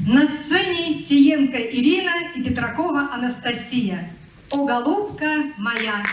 На сцене Сиенко Ирина и Петракова Анастасия. «О, голубка моя».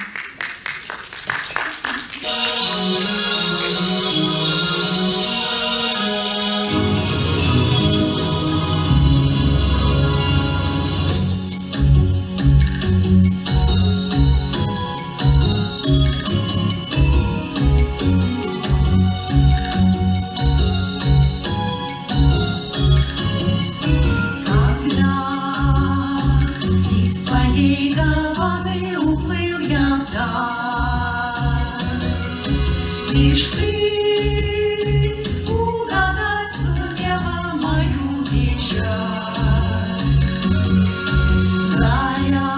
Лишь ты угадать сумела мою печаль. Заря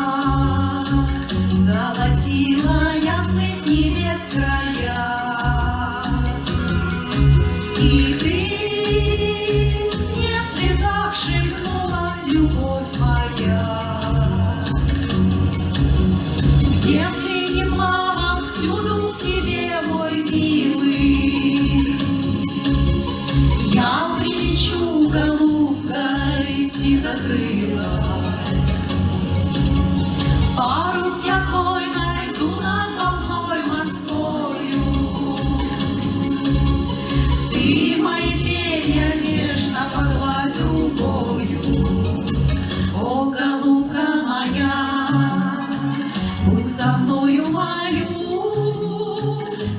золотила ясных небес края, и ты не в слезах шепнула: любовь моя. Где б ты не плавал, всюду к тебе, мой милый, я прилечу голубкой сизокрылой. Парус я твой найду над волной морскою, ты мои перья нежно погладь рукою. О, голубка моя, будь со мною, молю,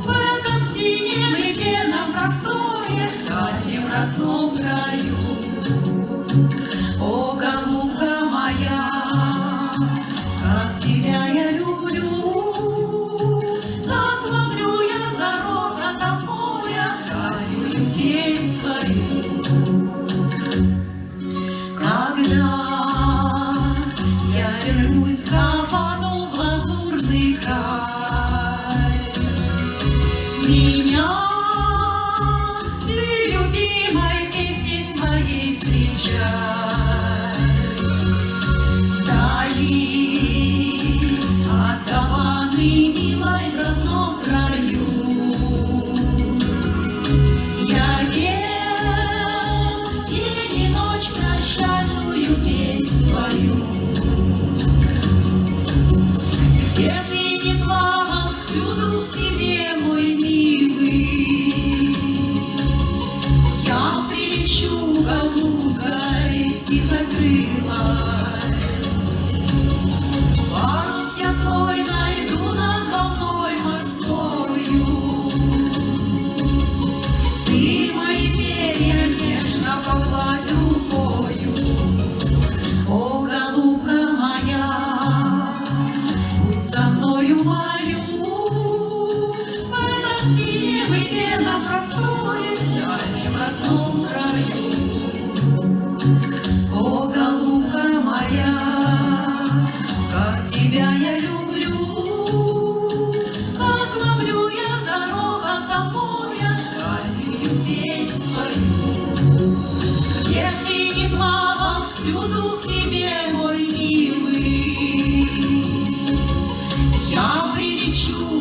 в этом синем и пенном просторе, в дальнем родном краю. О, голубка моя, как тебя я люблю, так ловлю я за рокотом моря дальнюю песнь твою. Когда я вернусь к Гавану в лазурный край, меня ты любимой песней своей встречай. Вдали от Гаваны, милой, в родном краю, я пел день и ночь прощальную песнь твою. Где ты не плавал, всюду к тебе, мой милый, я прилечу голубкой сизокрылой. Парус я твой найду над волной морскою, ты мои перья нежно погладь рукою. О, голубка моя, будь со мною, молю, в этом синем и пенном просторе, в дальнем родном краю. О, голубка моя, как тебя я люблю, как ловлю я за рокотом моря дальнюю песнь твою. Где б ты не плавал, всюду к тебе, мой милый, я прилечу